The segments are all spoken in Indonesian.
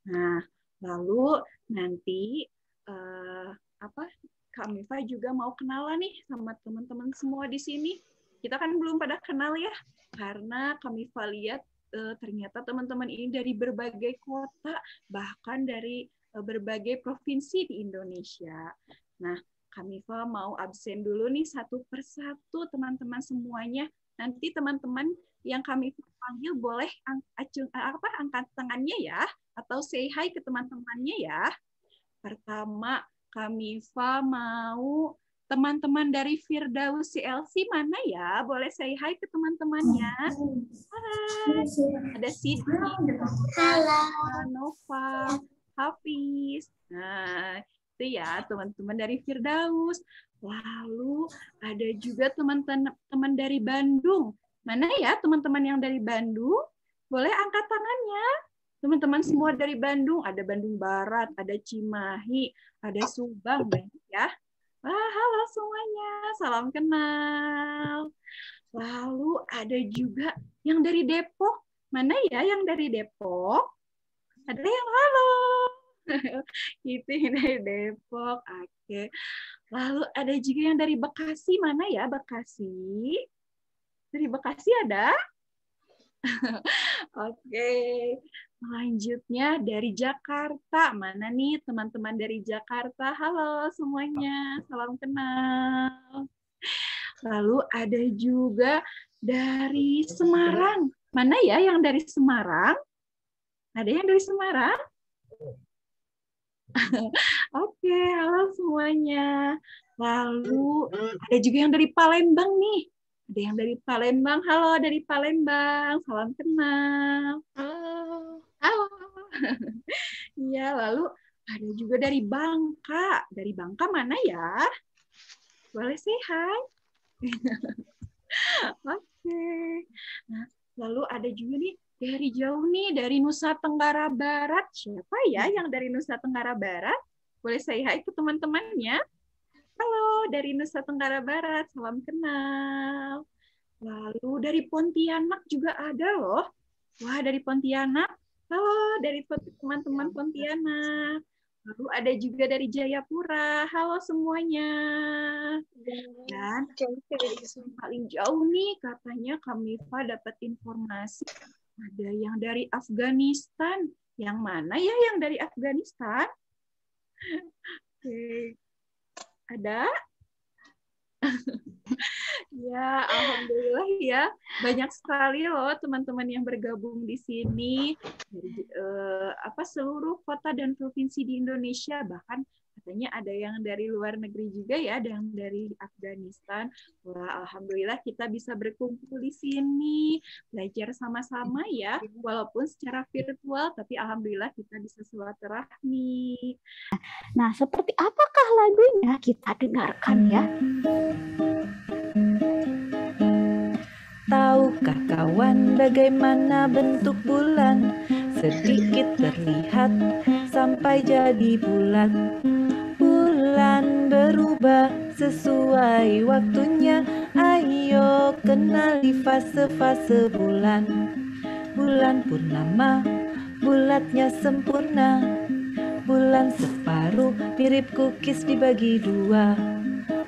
Nah, lalu nanti eh, apa Kak Mifa juga mau kenalan nih sama teman-teman semua di sini. Kita kan belum pada kenal ya, karena Kak Mifa lihat ternyata teman-teman ini dari berbagai kota, bahkan dari berbagai provinsi di Indonesia. Nah, Kak Mifa mau absen dulu nih satu persatu teman-teman semuanya. Nanti teman-teman yang kami panggil boleh angkat tangannya ya, atau say hi ke teman-temannya ya. Pertama, Kamifa mau teman-teman dari Firdaus CLC mana ya? Boleh say hi ke teman-temannya. Hai. Ada Sidi, Nova, Hafiz. Nah, itu ya teman-teman dari Firdaus. Lalu ada juga teman-teman dari Bandung. Mana ya teman-teman yang dari Bandung? Boleh angkat tangannya. Teman-teman semua dari Bandung, ada Bandung Barat, ada Cimahi, ada Subang, banyak ya. Wah, halo semuanya, salam kenal. Lalu ada juga yang dari Depok. Mana ya yang dari Depok? Ada yang halo. Itu yang dari Depok. Oke. Lalu ada juga yang dari Bekasi. Mana ya Bekasi? Dari Bekasi ada? Oke. Selanjutnya dari Jakarta. Mana nih teman-teman dari Jakarta? Halo semuanya, salam kenal. Lalu ada juga dari Semarang. Mana ya yang dari Semarang? Ada yang dari Semarang? Oke, halo semuanya. Lalu ada juga yang dari Palembang nih. Ada yang dari Palembang. Halo dari Palembang. Salam kenal. Halo. Halo. Iya, lalu ada juga dari Bangka. Dari Bangka mana ya? Boleh say hi? Oke. Nah, lalu ada juga nih dari jauh nih, dari Nusa Tenggara Barat. Siapa ya yang dari Nusa Tenggara Barat? Boleh say hi ke teman-temannya? Halo, dari Nusa Tenggara Barat. Salam kenal. Lalu dari Pontianak juga ada loh. Wah, dari Pontianak. Halo, dari teman-teman Pontianak. Lalu ada juga dari Jayapura. Halo semuanya. Dan yang paling jauh nih, katanya Kamifa dapat informasi ada yang dari Afghanistan. Yang mana ya yang dari Afghanistan? Oke. Ada? Ya, alhamdulillah ya. Banyak sekali loh teman-teman yang bergabung di sini dari seluruh kota dan provinsi di Indonesia, bahkan katanya ada yang dari luar negeri juga ya, ada yang dari Afghanistan. Wah, alhamdulillah kita bisa berkumpul di sini, belajar sama-sama ya, walaupun secara virtual, tapi alhamdulillah kita bisa silaturahmi. Nah, seperti apakah lagunya? Kita dengarkan ya. Tahukah kawan bagaimana bentuk bulan? Sedikit terlihat sampai jadi bulat. Bulan berubah sesuai waktunya. Ayo kenali fase-fase bulan. Bulan purnama, bulatnya sempurna. Bulan separuh mirip kukis dibagi dua.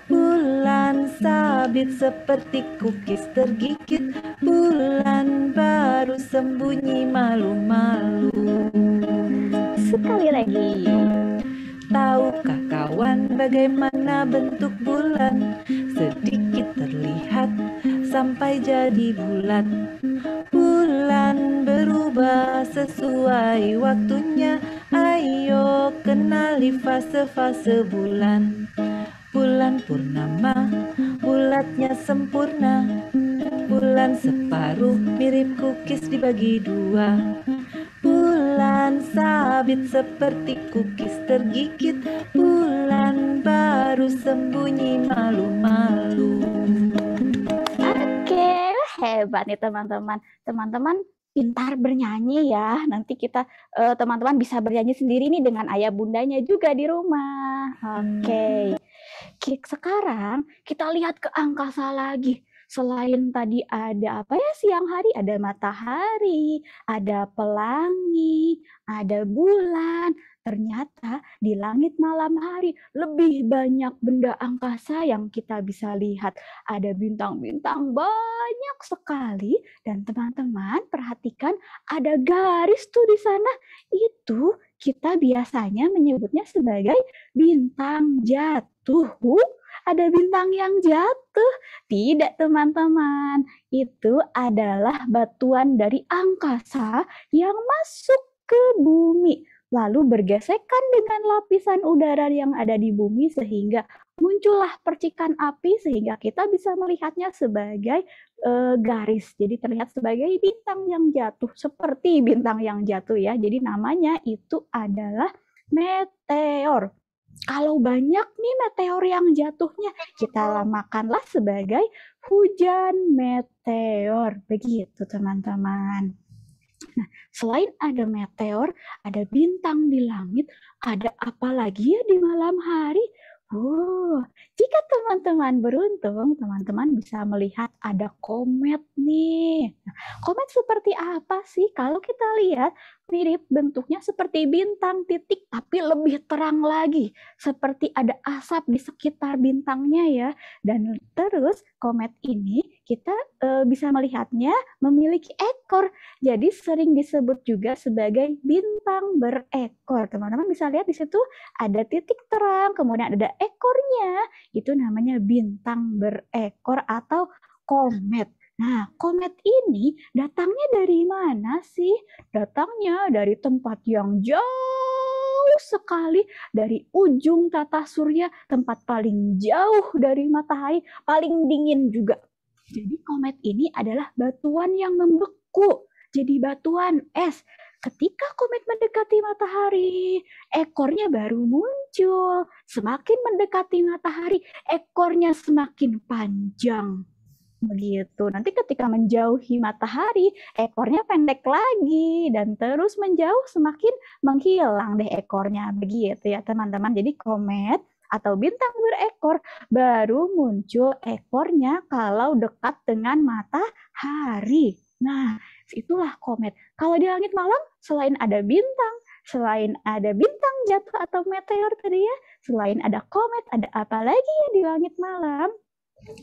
Bulan sabit seperti kukis tergigit. Bulan baru sembunyi malu-malu. Sekali lagi. Tahukah kawan bagaimana bentuk bulan? Sedikit terlihat sampai jadi bulat. Bulan berubah sesuai waktunya. Ayo kenali fase-fase bulan. Bulan purnama, bulatnya sempurna. Bulan separuh mirip kukis dibagi dua. Bulan sabit seperti kukis tergigit. Bulan baru sembunyi malu-malu. Oke, hebat nih teman-teman. Teman-teman pintar bernyanyi ya. Nanti kita teman-teman bisa bernyanyi sendiri nih dengan ayah bundanya juga di rumah. Oke. Sekarang kita lihat ke angkasa lagi. Selain tadi ada apa ya, siang hari ada matahari, ada pelangi, ada bulan. Ternyata di langit malam hari lebih banyak benda angkasa yang kita bisa lihat. Ada bintang-bintang banyak sekali dan teman-teman perhatikan ada garis tuh di sana. Itu kita biasanya menyebutnya sebagai bintang jatuh. Ada bintang yang jatuh. Tidak, teman-teman. Itu adalah batuan dari angkasa yang masuk ke bumi, lalu bergesekan dengan lapisan udara yang ada di bumi sehingga muncullah percikan api sehingga kita bisa melihatnya sebagai garis. Jadi terlihat sebagai bintang yang jatuh, seperti bintang yang jatuh ya. Jadi namanya itu adalah meteor. Kalau banyak nih meteor yang jatuhnya, kita namakanlah sebagai hujan meteor. Begitu teman-teman. Nah, selain ada meteor, ada bintang di langit, ada apa lagi ya di malam hari? Jika teman-teman beruntung, teman-teman bisa melihat ada komet nih. Nah, komet seperti apa sih? Kalau kita lihat, mirip bentuknya seperti bintang titik, tapi lebih terang lagi. Seperti ada asap di sekitar bintangnya ya. Dan terus komet ini kita bisa melihatnya memiliki ekor. Jadi sering disebut juga sebagai bintang berekor. Teman-teman bisa lihat di situ ada titik terang, kemudian ada ekornya. Itu namanya bintang berekor atau komet. Nah, komet ini datangnya dari mana sih? Datangnya dari tempat yang jauh sekali, dari ujung tata surya, tempat paling jauh dari matahari, paling dingin juga. Jadi komet ini adalah batuan yang membeku, jadi batuan es. Ketika komet mendekati matahari, ekornya baru muncul. Semakin mendekati matahari, ekornya semakin panjang. Begitu. Nanti ketika menjauhi matahari, ekornya pendek lagi dan terus menjauh semakin menghilang deh ekornya. Begitu ya teman-teman. Jadi komet atau bintang berekor baru muncul ekornya kalau dekat dengan matahari. Nah, itulah komet. Kalau di langit malam, selain ada bintang jatuh atau meteor tadi ya, selain ada komet, ada apa lagi ya di langit malam?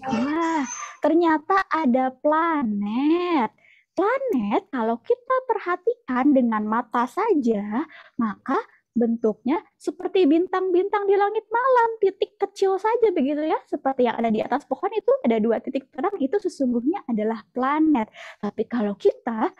Wah, ternyata ada planet. Planet kalau kita perhatikan dengan mata saja, maka bentuknya seperti bintang-bintang di langit malam, titik kecil saja begitu ya, seperti yang ada di atas pohon itu ada 2 titik terang, itu sesungguhnya adalah planet. Tapi kalau kita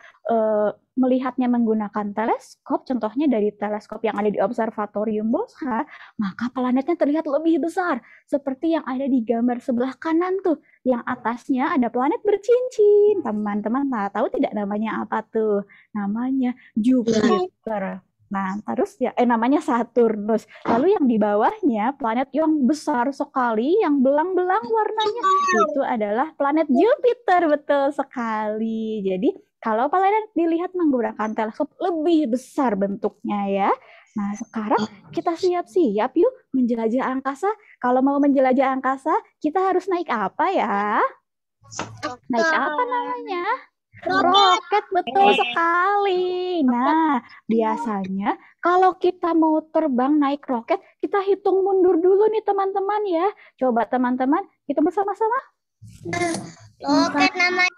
melihatnya menggunakan teleskop, contohnya dari teleskop yang ada di Observatorium Boscha, maka planetnya terlihat lebih besar, seperti yang ada di gambar sebelah kanan tuh, yang atasnya ada planet bercincin. Teman-teman tahu tidak namanya apa tuh? Namanya Jupiter. Nah, terus ya namanya Saturnus. Lalu yang di bawahnya planet yang besar sekali, yang belang-belang warnanya itu adalah planet Jupiter, betul sekali. Jadi kalau planet dilihat menggunakan teleskop lebih besar bentuknya ya. Nah, sekarang kita siap-siap yuk menjelajah angkasa. Kalau mau menjelajah angkasa, kita harus naik apa ya? Naik apa namanya? Roket, betul sekali. Nah, biasanya kalau kita mau terbang naik roket, kita hitung mundur dulu nih teman-teman ya. Coba teman-teman, kita bersama-sama. Roket namanya.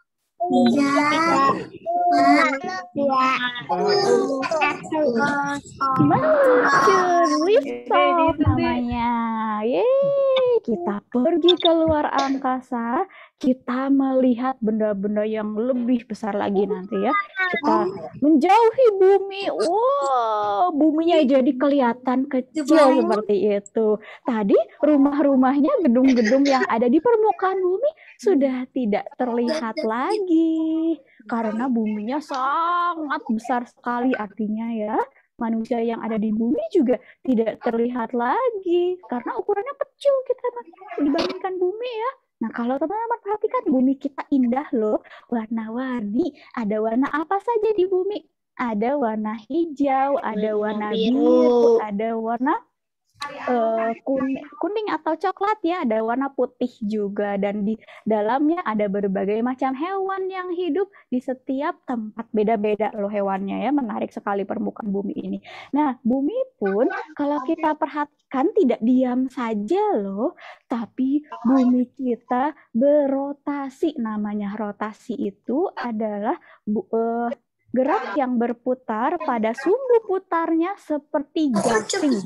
Mercury namanya. Yeay, kita pergi ke luar angkasa, kita melihat benda-benda yang lebih besar lagi nanti ya. Kita menjauhi bumi. Wow, buminya jadi kelihatan kecil seperti itu. Tadi rumah-rumahnya, gedung-gedung yang ada di permukaan bumi sudah tidak terlihat lagi karena buminya sangat besar sekali. Artinya ya, manusia yang ada di bumi juga tidak terlihat lagi karena ukurannya kecil kita dibandingkan bumi ya. Nah, kalau teman-teman perhatikan, bumi kita indah loh, warna-warni. Ada warna apa saja di bumi? Ada warna hijau, ada warna biru, ada warna kuning atau coklat ya, ada warna putih juga, dan di dalamnya ada berbagai macam hewan yang hidup di setiap tempat. Beda-beda loh hewannya ya, menarik sekali permukaan bumi ini. Nah, bumi pun kalau kita perhatikan tidak diam saja loh, tapi bumi kita berotasi. Namanya rotasi itu adalah gerak yang berputar pada sumbu putarnya seperti gasing.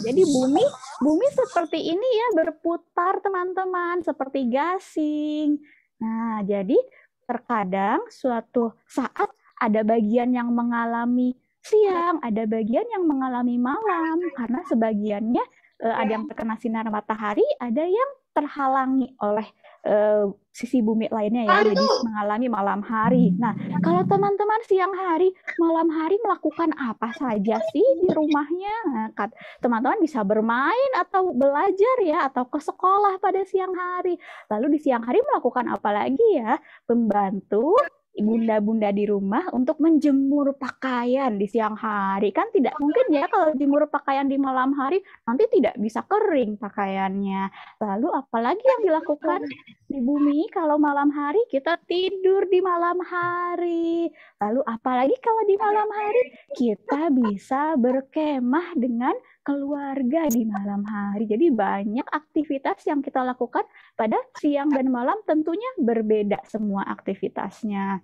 Jadi bumi seperti ini ya, berputar teman-teman, seperti gasing. Nah, jadi terkadang suatu saat ada bagian yang mengalami siang, ada bagian yang mengalami malam, karena sebagiannya ada yang terkena sinar matahari, ada yang terhalangi oleh sisi bumi lainnya ya, jadi mengalami malam hari. Nah, kalau teman-teman siang hari, malam hari melakukan apa saja sih di rumahnya? Nah, teman-teman bisa bermain atau belajar ya, atau ke sekolah pada siang hari. Lalu di siang hari melakukan apa lagi ya? Membantu bunda-bunda di rumah untuk menjemur pakaian di siang hari. Kan tidak mungkin ya kalau jemur pakaian di malam hari, nanti tidak bisa kering pakaiannya. Lalu apalagi yang dilakukan di bumi kalau malam hari? Kita tidur di malam hari. Lalu apalagi kalau di malam hari? Kita bisa berkemah dengan keluarga di malam hari. Jadi banyak aktivitas yang kita lakukan pada siang dan malam, tentunya berbeda semua aktivitasnya.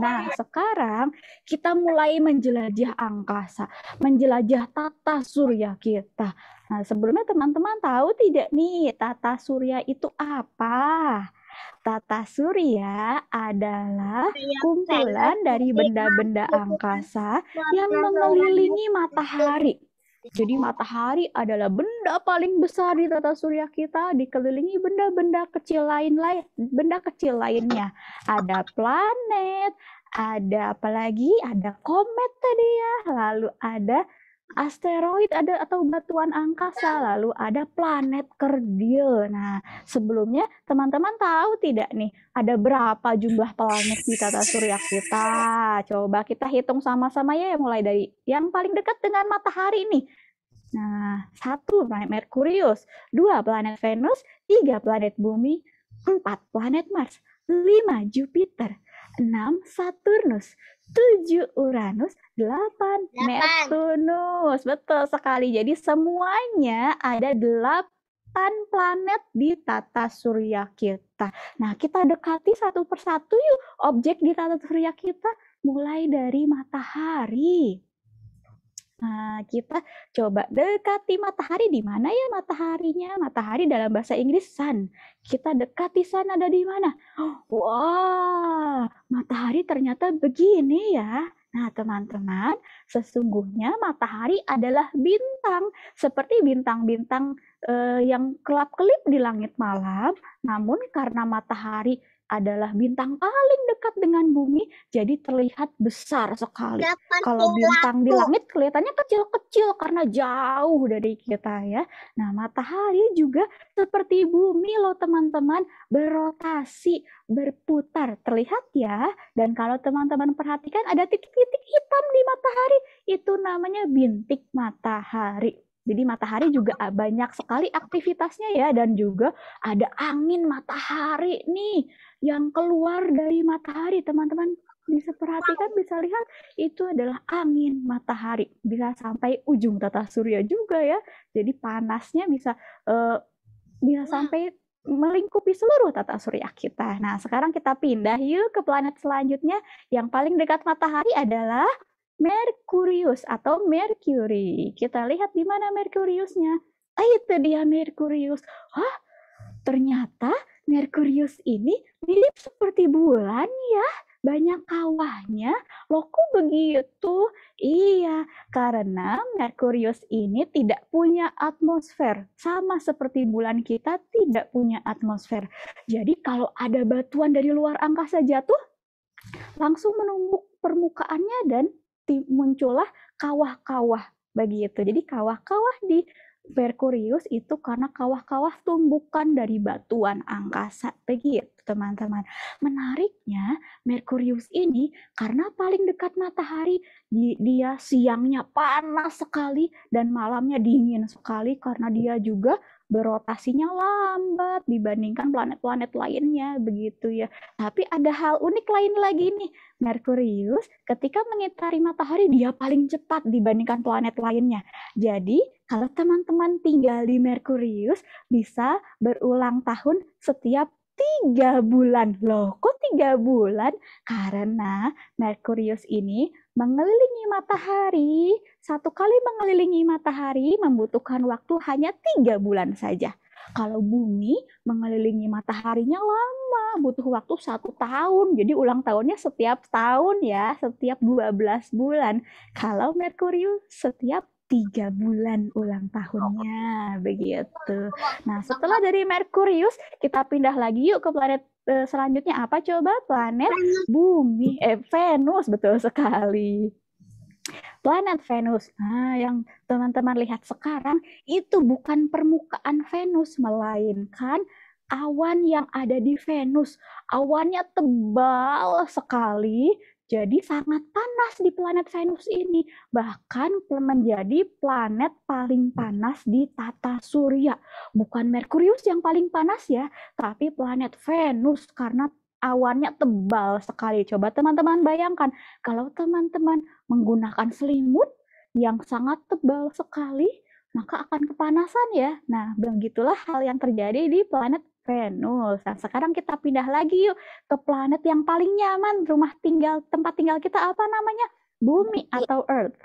Nah, sekarang kita mulai menjelajah angkasa, menjelajah tata surya kita. Nah, sebelumnya teman-teman tahu tidak nih, tata surya itu apa? Tata surya adalah kumpulan dari benda-benda angkasa yang mengelilingi matahari. Jadi matahari adalah benda paling besar di tata surya kita, dikelilingi benda-benda kecil lainnya. Ada planet, ada apalagi, ada komet tadi ya, lalu ada asteroid, ada atau batuan angkasa, lalu ada planet kerdil. Nah, sebelumnya teman-teman tahu tidak nih, ada berapa jumlah planet di tata surya kita? Coba kita hitung sama-sama ya, mulai dari yang paling dekat dengan matahari nih. Nah, 1 planet Merkurius, 2 planet Venus, 3 planet Bumi, 4 planet Mars, 5 Jupiter, 6 Saturnus, 7 Uranus, 8 Neptunus. Betul sekali. Jadi semuanya ada 8 planet di tata surya kita. Nah, kita dekati satu persatu yuk objek di tata surya kita, mulai dari matahari. Nah, kita coba dekati matahari. Di mana ya mataharinya? Matahari dalam bahasa Inggris sun. Kita dekati sun, ada di mana? Wah, matahari ternyata begini ya. Nah, teman-teman, sesungguhnya matahari adalah bintang, seperti bintang-bintang yang kelap-kelip di langit malam. Namun karena matahari adalah bintang paling dekat dengan bumi, jadi terlihat besar sekali. Kalau bintang di langit kelihatannya kecil-kecil karena jauh dari kita ya. Nah, matahari juga seperti bumi loh teman-teman, berotasi, berputar. Terlihat ya. Dan kalau teman-teman perhatikan ada titik-titik hitam di matahari, itu namanya bintik matahari. Jadi matahari juga banyak sekali aktivitasnya ya, dan juga ada angin matahari nih yang keluar dari matahari. Teman-teman bisa perhatikan, bisa lihat, itu adalah angin matahari. Bisa sampai ujung tata surya juga ya. Jadi panasnya bisa sampai melingkupi seluruh tata surya kita. Nah, sekarang kita pindah yuk ke planet selanjutnya. Yang paling dekat matahari adalah Merkurius atau Mercury. Kita lihat di mana Merkuriusnya. Itu dia Merkurius. Hah? Ternyata Merkurius ini mirip seperti bulan ya. Banyak kawahnya. Loh, kok begitu? Iya, karena Merkurius ini tidak punya atmosfer. Sama seperti bulan kita tidak punya atmosfer. Jadi kalau ada batuan dari luar angkasa jatuh, langsung menumbuk permukaannya dan muncullah kawah-kawah begitu. Jadi kawah-kawah di Merkurius itu karena kawah-kawah tumbukan dari batuan angkasa. Begitu, teman-teman. Menariknya, Merkurius ini karena paling dekat matahari, dia siangnya panas sekali dan malamnya dingin sekali karena dia juga berotasinya lambat dibandingkan planet-planet lainnya, begitu ya. Tapi ada hal unik lain lagi nih. Merkurius ketika mengitari matahari dia paling cepat dibandingkan planet lainnya. Jadi, kalau teman-teman tinggal di Merkurius, bisa berulang tahun setiap 3 bulan. Loh, kok 3 bulan? Karena Merkurius ini mengelilingi matahari. Satu kali mengelilingi matahari membutuhkan waktu hanya 3 bulan saja. Kalau bumi mengelilingi mataharinya lama, butuh waktu 1 tahun. Jadi ulang tahunnya setiap tahun ya, setiap 12 bulan. Kalau Merkurius setiap 3 bulan ulang tahunnya, begitu. Nah, setelah dari Merkurius, kita pindah lagi yuk ke planet selanjutnya. Apa coba? Planet Bumi, Venus, betul sekali. Planet Venus. Nah, yang teman-teman lihat sekarang itu bukan permukaan Venus, melainkan awan yang ada di Venus. Awannya tebal sekali, jadi sangat panas di planet Venus ini. Bahkan menjadi planet paling panas di tata surya. Bukan Merkurius yang paling panas ya, tapi planet Venus karena awannya tebal sekali. Coba teman-teman bayangkan, kalau teman-teman menggunakan selimut yang sangat tebal sekali, maka akan kepanasan ya. Nah, begitulah hal yang terjadi di planet Venus. Nah, sekarang kita pindah lagi yuk ke planet yang paling nyaman, tempat tinggal kita apa namanya? Bumi atau Earth.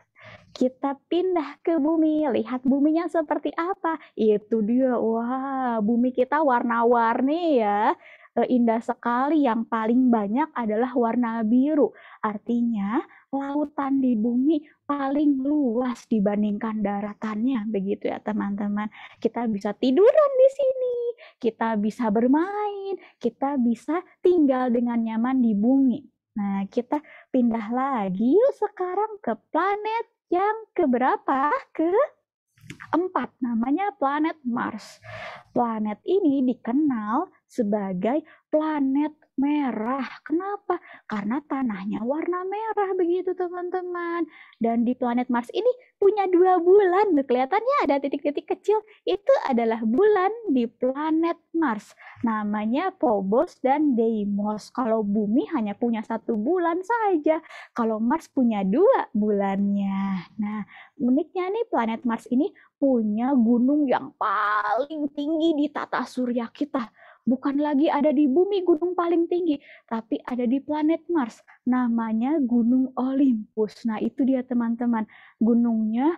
Kita pindah ke bumi, lihat buminya seperti apa. Itu dia, wah, bumi kita warna-warni ya. Indah sekali, yang paling banyak adalah warna biru. Artinya, lautan di bumi paling luas dibandingkan daratannya, begitu ya teman-teman. Kita bisa tiduran di sini, kita bisa bermain, kita bisa tinggal dengan nyaman di bumi. Nah, kita pindah lagi yuk sekarang ke planet yang keberapa? Keempat, namanya planet Mars. Planet ini dikenal sebagai planet merah. Kenapa? Karena tanahnya warna merah, begitu teman-teman. Dan di planet Mars ini punya 2 bulan. Kelihatannya ada titik-titik kecil. Itu adalah bulan di planet Mars. Namanya Phobos dan Deimos. Kalau bumi hanya punya 1 bulan saja. Kalau Mars punya 2 bulannya. Nah, uniknya nih planet Mars ini punya gunung yang paling tinggi di tata surya kita. Bukan lagi ada di bumi gunung paling tinggi, tapi ada di planet Mars. Namanya Gunung Olympus. Nah, itu dia teman-teman. Gunungnya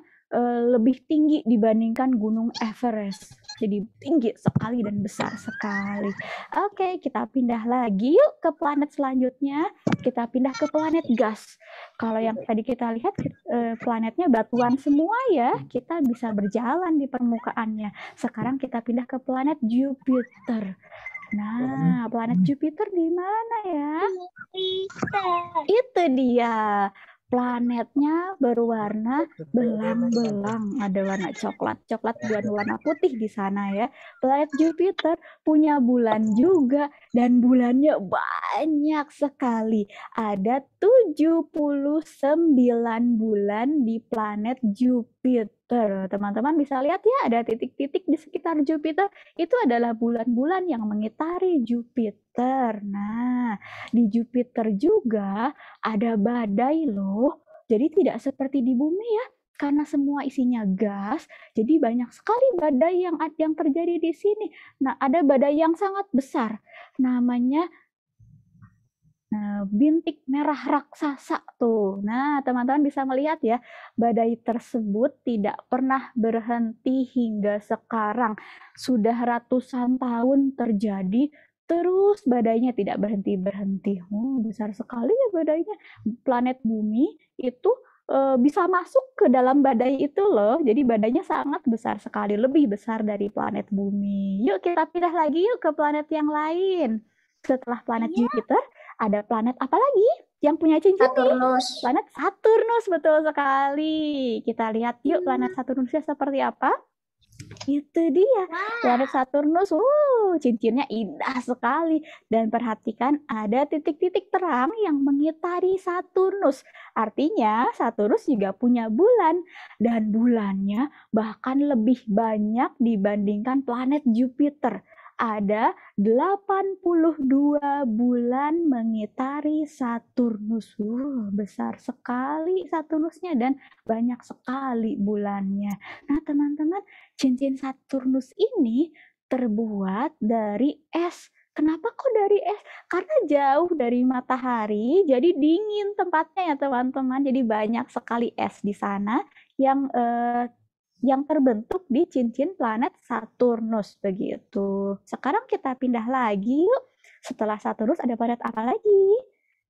lebih tinggi dibandingkan Gunung Everest. Jadi tinggi sekali dan besar sekali. Oke, kita pindah lagi yuk ke planet selanjutnya. Kita pindah ke planet gas. Kalau yang tadi kita lihat planetnya batuan semua ya, kita bisa berjalan di permukaannya. Sekarang kita pindah ke planet Jupiter. Nah, planet Jupiter di mana ya? Itu dia. Planetnya berwarna belang-belang, ada warna coklat dan warna putih di sana ya. Planet Jupiter punya bulan juga, dan bulannya banyak sekali. Ada 79 bulan di planet Jupiter. Teman-teman bisa lihat ya, ada titik-titik di sekitar Jupiter. Itu adalah bulan-bulan yang mengitari Jupiter. Nah, di Jupiter juga ada badai loh. Jadi tidak seperti di bumi ya, karena semua isinya gas, jadi banyak sekali badai yang terjadi di sini. Nah, ada badai yang sangat besar, namanya bintik merah raksasa tuh. Nah, teman-teman bisa melihat ya, badai tersebut tidak pernah berhenti hingga sekarang. Sudah ratusan tahun terjadi, terus badainya tidak berhenti-berhenti. Besar sekali ya badainya. Planet bumi itu bisa masuk ke dalam badai itu loh. Jadi badainya sangat besar sekali, lebih besar dari planet bumi. Yuk kita pindah lagi yuk ke planet yang lain. Setelah planet Jupiter, ada planet apa lagi yang punya cincin? Saturnus. Planet Saturnus, betul sekali. Kita lihat yuk planet Saturnusnya seperti apa. Itu dia, planet Saturnus. Cincinnya indah sekali. Dan perhatikan ada titik-titik terang yang mengitari Saturnus. Artinya Saturnus juga punya bulan. Dan bulannya bahkan lebih banyak dibandingkan planet Jupiter. Ada 82 bulan mengitari Saturnus. Besar sekali Saturnusnya dan banyak sekali bulannya. Nah, teman-teman, cincin Saturnus ini terbuat dari es. Kenapa kok dari es? Karena jauh dari matahari, jadi dingin tempatnya ya teman-teman. Jadi banyak sekali es di sana yang terbentuk di cincin planet Saturnus begitu. Sekarang kita pindah lagi yuk. Setelah Saturnus ada planet apa lagi?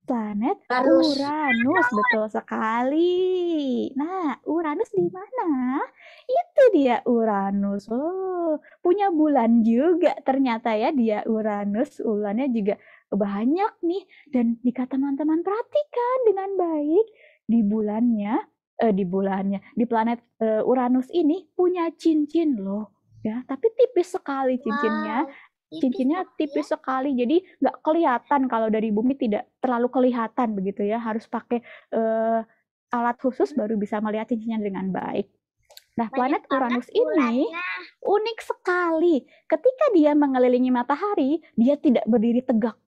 Planet Uranus, betul sekali. Nah, Uranus di mana? Itu dia Uranus. Punya bulan juga ternyata ya dia Uranus. Bulannya juga banyak nih. Dan jika teman-teman perhatikan dengan baik, di planet Uranus ini punya cincin loh. Ya, tapi tipis sekali cincinnya. Cincinnya tipis sekali, jadi nggak kelihatan kalau dari bumi, tidak terlalu kelihatan begitu ya. Harus pakai alat khusus baru bisa melihat cincinnya dengan baik. Nah, planet Uranus ini unik sekali. Ketika dia mengelilingi matahari, dia tidak berdiri tegak.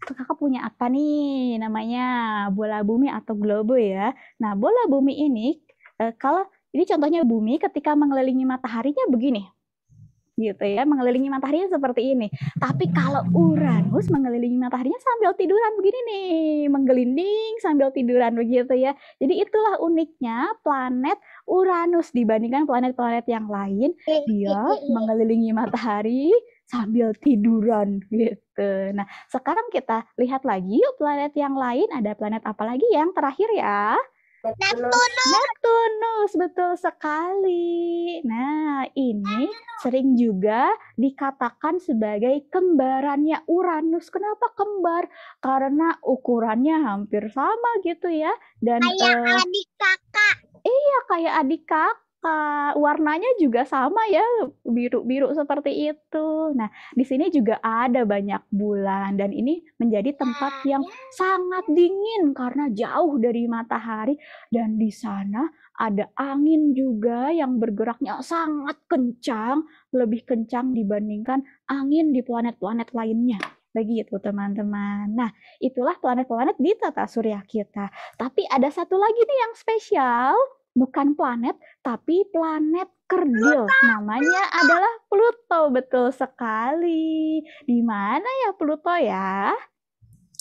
Kakak punya apa nih? Namanya bola bumi atau globe ya. Nah, bola bumi ini, ini contohnya bumi ketika mengelilingi mataharinya begini. Gitu ya, mengelilingi mataharinya seperti ini. Tapi kalau Uranus mengelilingi mataharinya sambil tiduran begini nih, menggelinding sambil tiduran begitu ya. Jadi itulah uniknya planet Uranus dibandingkan planet-planet yang lain, dia mengelilingi matahari sambil tiduran gitu. Nah, sekarang kita lihat lagi yuk planet yang lain. Ada planet apa lagi yang terakhir ya? Neptunus, betul sekali. Nah, ini sering juga dikatakan sebagai kembarannya Uranus. Kenapa kembar? Karena ukurannya hampir sama gitu ya. Dan kayak adik kakak. Iya, kayak adik kakak. Warnanya juga sama ya, biru-biru seperti itu. Nah, di sini juga ada banyak bulan dan ini menjadi tempat yang sangat dingin karena jauh dari matahari, dan di sana ada angin juga yang bergeraknya sangat kencang, lebih kencang dibandingkan angin di planet-planet lainnya. Begitu teman-teman. Nah, itulah planet-planet di tata surya kita. Tapi ada satu lagi nih yang spesial. Bukan planet, tapi planet kerdil. Namanya adalah Pluto. Betul sekali. Di mana ya Pluto ya?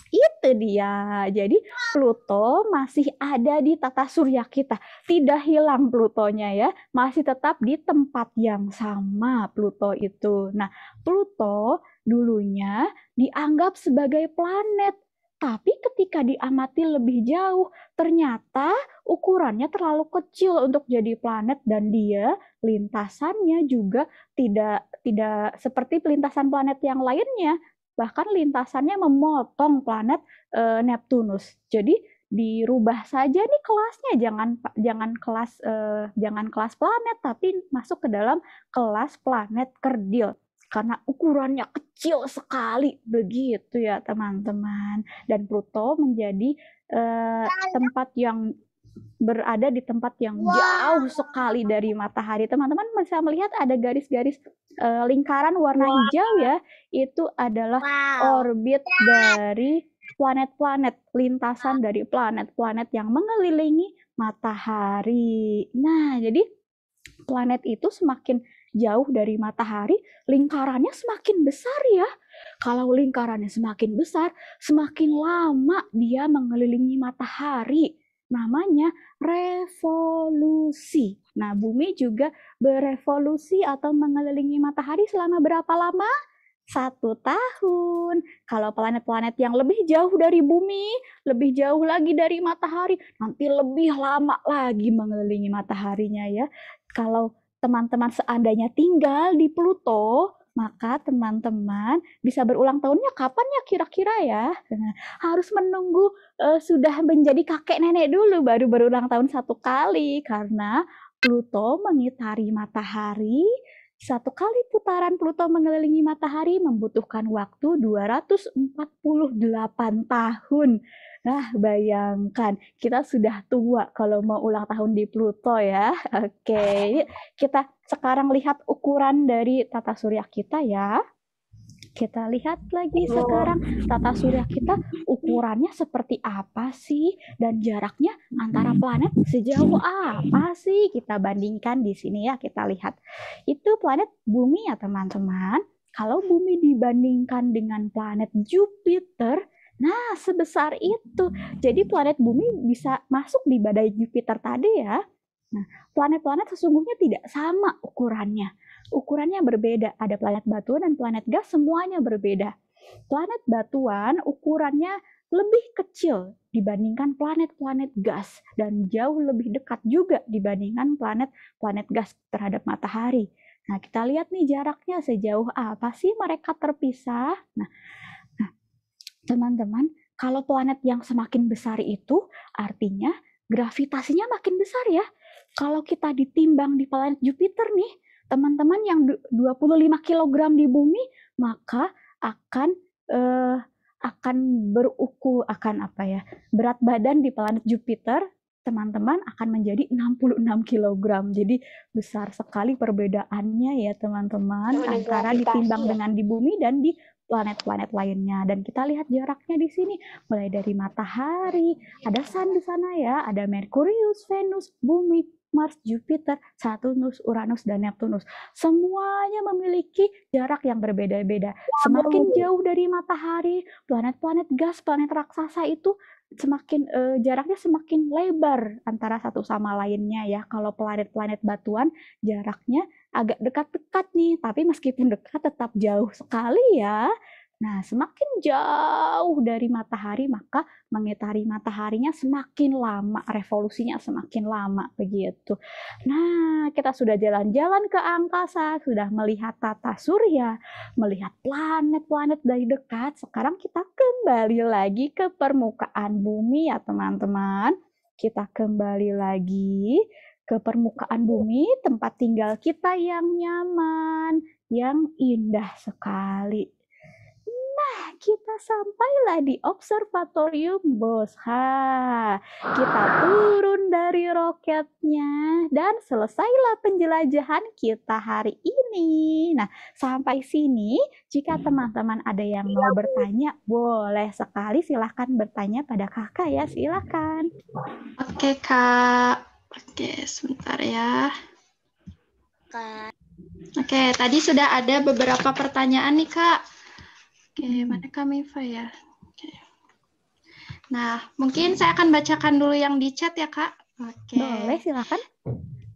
Itu dia. Jadi Pluto masih ada di tata surya kita. Tidak hilang Plutonya ya. Masih tetap di tempat yang sama Pluto itu. Nah, Pluto dulunya dianggap sebagai planet. Tapi ketika diamati lebih jauh, ternyata ukurannya terlalu kecil untuk jadi planet, dan dia lintasannya juga tidak seperti lintasan planet yang lainnya. Bahkan lintasannya memotong planet Neptunus. Jadi dirubah saja nih kelasnya, jangan kelas planet, tapi masuk ke dalam kelas planet kerdil. Karena ukurannya kecil sekali, begitu ya teman-teman. Dan Pluto menjadi tempat yang berada di tempat yang jauh sekali dari matahari. Teman-teman bisa melihat ada garis-garis lingkaran warna hijau ya. Itu adalah orbit dari planet-planet, lintasan dari planet-planet yang mengelilingi matahari. Nah, jadi planet itu semakin jauh dari matahari, lingkarannya semakin besar ya. Kalau lingkarannya semakin besar, semakin lama dia mengelilingi matahari. Namanya revolusi. Nah, bumi juga berevolusi atau mengelilingi matahari selama berapa lama? 1 tahun. Kalau planet-planet yang lebih jauh dari bumi, lebih jauh lagi dari matahari, nanti lebih lama lagi mengelilingi mataharinya ya. Kalau teman-teman seandainya tinggal di Pluto, maka teman-teman bisa berulang tahunnya kapan ya kira-kira ya? Harus menunggu sudah menjadi kakek nenek dulu baru berulang tahun 1 kali, karena Pluto mengitari matahari. Satu kali putaran Pluto mengelilingi matahari membutuhkan waktu 248 tahun. Nah, bayangkan kita sudah tua kalau mau ulang tahun di Pluto ya. Oke, kita sekarang lihat ukuran dari tata surya kita ya. Kita lihat lagi sekarang tata surya kita ukurannya seperti apa sih, dan jaraknya antara planet sejauh apa sih? Kita bandingkan di sini ya, kita lihat. Itu planet Bumi ya teman-teman. Kalau Bumi dibandingkan dengan planet Jupiter, nah sebesar itu. Jadi planet Bumi bisa masuk di badai Jupiter tadi ya. Nah, planet-planet sesungguhnya tidak sama ukurannya. Ukurannya berbeda. Ada planet batuan dan planet gas, semuanya berbeda. Planet batuan ukurannya lebih kecil dibandingkan planet-planet gas dan jauh lebih dekat juga dibandingkan planet-planet gas terhadap matahari. Nah, kita lihat nih jaraknya sejauh apa sih mereka terpisah. Nah, teman-teman, kalau planet yang semakin besar itu artinya gravitasinya makin besar ya. Kalau kita ditimbang di planet Jupiter nih, teman-teman yang 25 kg di bumi, maka akan berat badan di planet Jupiter, teman-teman, akan menjadi 66 kg. Jadi besar sekali perbedaannya ya teman-teman antara ditimbang dengan di bumi dan di planet-planet lainnya. Dan kita lihat jaraknya di sini, mulai dari matahari, ada Sun di sana ya, ada Merkurius, Venus, Bumi, Mars, Jupiter, Saturnus, Uranus, dan Neptunus. Semuanya memiliki jarak yang berbeda-beda. Semakin jauh dari matahari, planet-planet gas, planet raksasa itu semakin jaraknya semakin lebar antara satu sama lainnya ya. Kalau planet-planet batuan jaraknya agak dekat-dekat nih, tapi meskipun dekat tetap jauh sekali ya. Nah, semakin jauh dari matahari, maka mengitari mataharinya semakin lama, revolusinya semakin lama, begitu. Nah, kita sudah jalan-jalan ke angkasa, sudah melihat tata surya, melihat planet-planet dari dekat. Sekarang kita kembali lagi ke permukaan bumi ya, teman-teman. Kita kembali lagi ke permukaan bumi, tempat tinggal kita yang nyaman, yang indah sekali. Nah, kita sampailah di Observatorium Boscha. Kita turun dari roketnya dan selesailah penjelajahan kita hari ini. Nah, sampai sini, jika teman-teman ada yang mau bertanya, boleh sekali silahkan bertanya pada kakak ya, silahkan. Oke, Kak. Oke, sebentar ya. Oke, tadi sudah ada beberapa pertanyaan nih, Kak. Oke, mana Kak Mifa ya? Oke. Nah, mungkin saya akan bacakan dulu yang di chat ya, Kak. Oke. Boleh, silakan.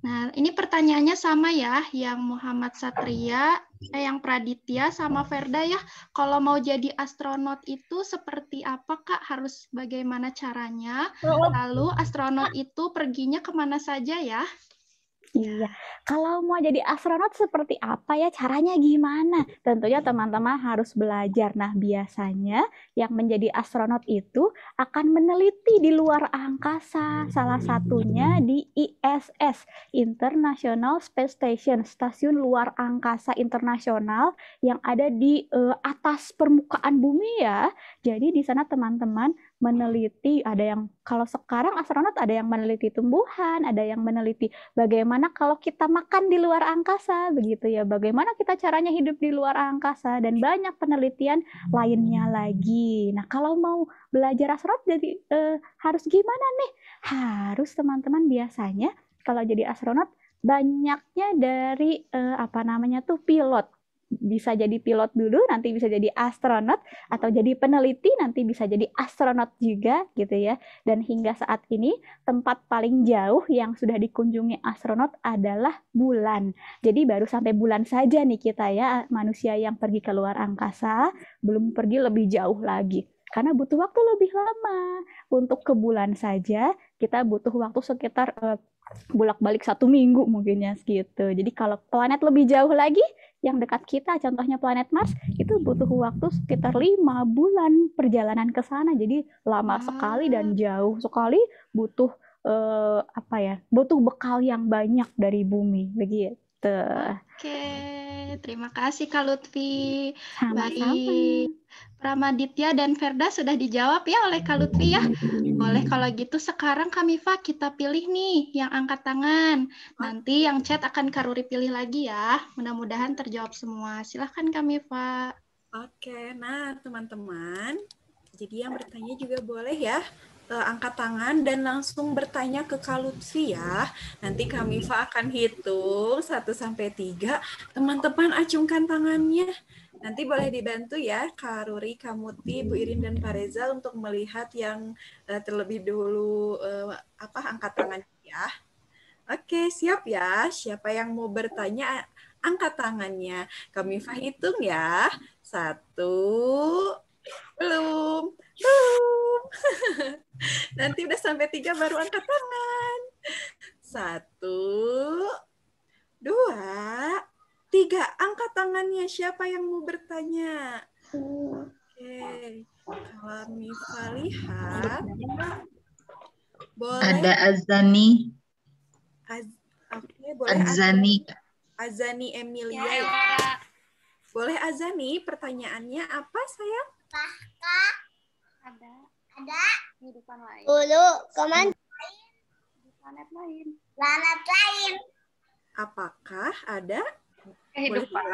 Nah, ini pertanyaannya sama ya, yang Muhammad Satria, yang Praditya sama Verda ya. Kalau mau jadi astronot itu seperti apa, Kak? Harus bagaimana caranya? Lalu astronot itu perginya kemana saja ya? Iya, kalau mau jadi astronot seperti apa ya, caranya gimana? Tentunya teman-teman harus belajar. Nah, biasanya yang menjadi astronot itu akan meneliti di luar angkasa. Salah satunya di ISS, International Space Station, stasiun luar angkasa internasional yang ada di atas permukaan bumi ya. Jadi di sana teman-teman meneliti, ada yang, kalau sekarang astronot ada yang meneliti tumbuhan, ada yang meneliti bagaimana kalau kita makan di luar angkasa, begitu ya, bagaimana kita caranya hidup di luar angkasa, dan banyak penelitian lainnya lagi. Nah, kalau mau belajar astronot jadi harus gimana nih? Harus teman-teman biasanya kalau jadi astronot banyaknya dari pilot. Bisa jadi pilot dulu, nanti bisa jadi astronot, atau jadi peneliti, nanti bisa jadi astronot juga gitu ya. Dan hingga saat ini tempat paling jauh yang sudah dikunjungi astronot adalah bulan. Jadi baru sampai bulan saja nih kita ya, manusia yang pergi ke luar angkasa, belum pergi lebih jauh lagi. Karena butuh waktu lebih lama. Untuk ke bulan saja kita butuh waktu sekitar bolak-balik 1 minggu mungkin ya gitu. Jadi kalau planet lebih jauh lagi, yang dekat kita, contohnya planet Mars, itu butuh waktu sekitar 5 bulan perjalanan ke sana. Jadi lama sekali dan jauh sekali, butuh apa ya, butuh bekal yang banyak dari bumi begitu. Oke, terima kasih Kak Lutfi. Sama-sama. Baik, Pramaditya dan Verda sudah dijawab ya oleh Kak Lutfi ya. Boleh kalau gitu sekarang Kak Mifa kita pilih nih yang angkat tangan. Nanti yang chat akan Kak Ruri pilih lagi ya. Mudah-mudahan terjawab semua. Silahkan Kak Mifa. Oke, nah teman-teman, jadi yang bertanya juga boleh ya angkat tangan dan langsung bertanya ke Kak Lutfi ya. Nanti Kak Mifa akan hitung 1-3. Teman-teman acungkan tangannya. Nanti boleh dibantu ya Kak Ruri, Kak Muti, Bu Irin, dan Pak Reza untuk melihat yang terlebih dahulu angkat tangannya ya. Oke, siap ya. Siapa yang mau bertanya, angkat tangannya. Kak Mifa hitung ya. 1, belum. Nanti udah sampai 3 baru angkat tangan. 1, 2, 3. Angkat tangannya. Siapa yang mau bertanya? Oke. Kalau Mifa lihat, boleh. Ada Azani. Oke, boleh Azani. Azani Emilia. Boleh Azani, pertanyaannya apa sayang? Apakah Ada kehidupan lain. dulu kemana Di planet lain. planet lain? Apakah ada Kehidupan.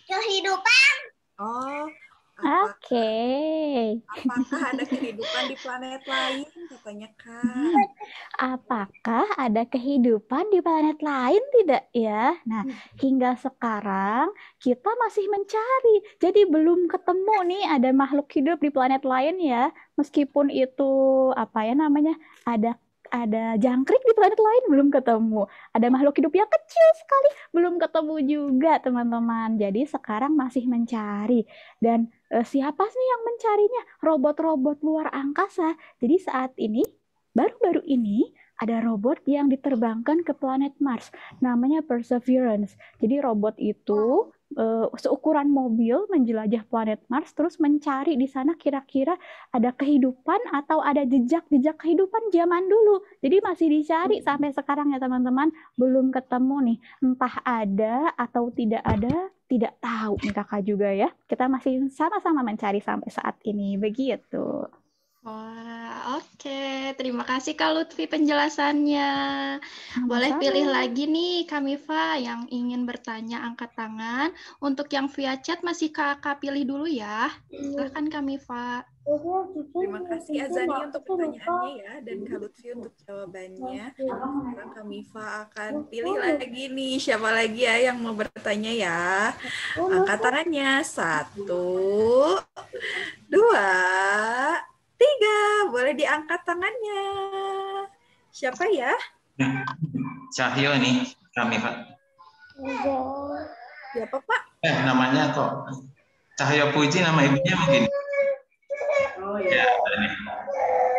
Kehidupan Oh, Oke. apakah ada kehidupan di planet lain? Katanya Kak. Apakah ada kehidupan di planet lain? Tidak ya. Nah, hingga sekarang kita masih mencari. Jadi belum ketemu nih ada makhluk hidup di planet lain ya. Meskipun itu apa ya namanya? Ada jangkrik di planet lain belum ketemu. Ada makhluk hidup yang kecil sekali belum ketemu juga, teman-teman. Jadi sekarang masih mencari. Dan siapa sih yang mencarinya? Robot-robot luar angkasa. Jadi saat ini baru-baru ini ada robot yang diterbangkan ke planet Mars, namanya Perseverance. Jadi robot itu seukuran mobil menjelajah planet Mars, terus mencari di sana kira-kira ada kehidupan atau ada jejak-jejak kehidupan zaman dulu. Jadi masih dicari sampai sekarang ya teman-teman, belum ketemu nih. Entah ada atau tidak ada, tidak tahu nih kakak juga ya. Kita masih sama-sama mencari sampai saat ini, begitu. Wah, oke. Terima kasih Kak Lutfi penjelasannya. Boleh Sama-sama. pilih lagi nih Kak Mifa yang ingin bertanya angkat tangan. Untuk yang via chat masih Kakak pilih dulu ya. Silahkan Kak Mifa. Terima kasih Azani untuk pertanyaannya ya, dan Kak Lutfi untuk jawabannya. Sekarang Kak Mifa akan pilih lagi nih, siapa lagi ya yang mau bertanya ya. Angkat tangannya. 1, 2, 3. Boleh diangkat tangannya. Siapa ya? Cahyo nih, kami Pak. Siapa Pak? Namanya kok Cahyo Puji, nama ibunya mungkin. Ya, ini.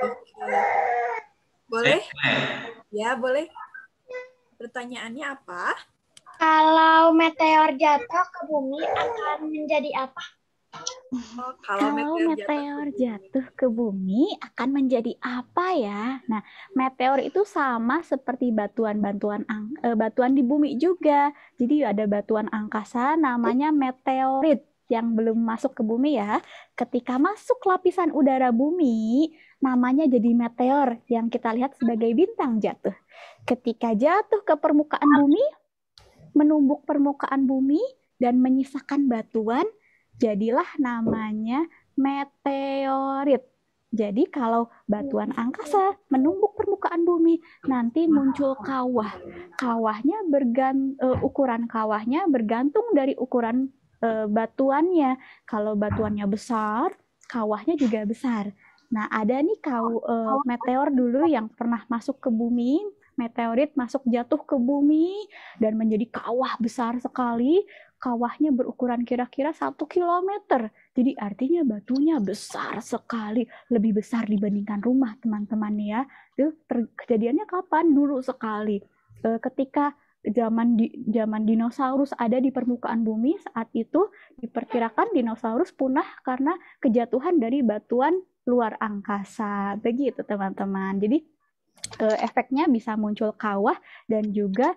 Oke. Boleh? Ya, boleh. Pertanyaannya apa? Kalau meteor jatuh ke bumi akan menjadi apa? Oh, Kalau meteor jatuh ke bumi akan menjadi apa ya? Nah, meteor itu sama seperti batuan di bumi juga. Jadi ada batuan angkasa namanya meteorit yang belum masuk ke bumi ya. Ketika masuk lapisan udara bumi, namanya jadi meteor yang kita lihat sebagai bintang jatuh. Ketika jatuh ke permukaan bumi, menumbuk permukaan bumi dan menyisakan batuan, jadilah namanya meteorit. Jadi kalau batuan angkasa menumbuk permukaan bumi, nanti muncul kawah. Ukuran kawahnya bergantung dari ukuran batuannya. Kalau batuannya besar, kawahnya juga besar. Nah, ada nih meteor dulu yang pernah masuk ke bumi, meteorit jatuh ke bumi dan menjadi kawah besar sekali. Kawahnya berukuran kira-kira 1 kilometer. Jadi artinya batunya besar sekali, lebih besar dibandingkan rumah teman-teman ya. Itu kejadiannya kapan? Dulu sekali. Ketika zaman dinosaurus ada di permukaan bumi, saat itu diperkirakan dinosaurus punah karena kejatuhan dari batuan luar angkasa. Begitu teman-teman. Jadi efeknya bisa muncul kawah dan juga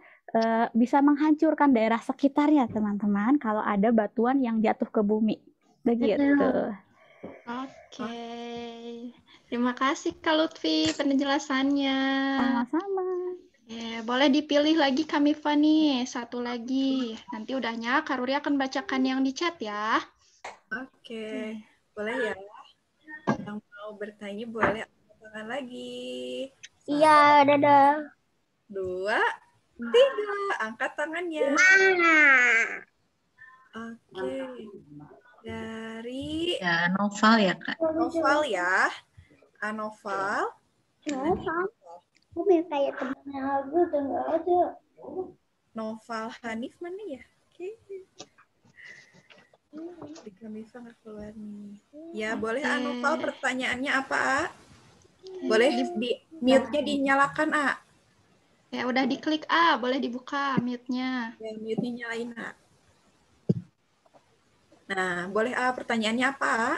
bisa menghancurkan daerah sekitarnya, teman-teman, kalau ada batuan yang jatuh ke bumi. Begitu. Oke. Terima kasih Kak Lutfi penjelasannya. Sama-sama. Boleh dipilih lagi Kak Mifa nih, satu lagi. Nanti udahnya Kak Ruri akan bacakan yang di chat ya. Oke, boleh ya. Yang mau bertanya boleh angkat tangan lagi. Iya, dadah. 2, 3, angkat tangannya. Oke. Dari Ya, Noval ya, Kak. Noval ya. Noval. Aku biar kayak temennya aku udah nggak ada. Noval Hanif mana ya? Oke. Di Kamisa nggak keluar nih. Ya, boleh Noval, pertanyaannya apa? Boleh di mute-nya dinyalakan, A. Ya udah diklik A, boleh dibuka mute-nya. Ya, mute-nya nyalain, A. Nah, boleh A, pertanyaannya apa, A?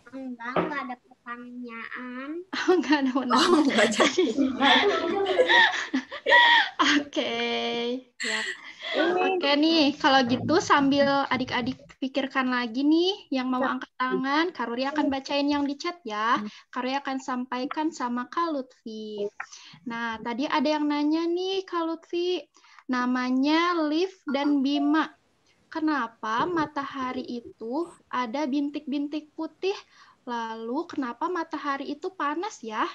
Enggak ada pertanyaan. Oh, nggak ada menang. Oh, nggak jadi. Oke, ya. Oke nih, kalau gitu sambil adik-adik pikirkan lagi nih yang mau angkat tangan, Kak Ruri akan bacain yang di chat ya. Kak Ruri akan sampaikan sama Kak Lutfi. Nah, tadi ada yang nanya nih Kak Lutfi, namanya Liv dan Bima. Kenapa matahari itu ada bintik-bintik putih? Lalu kenapa matahari itu panas ya?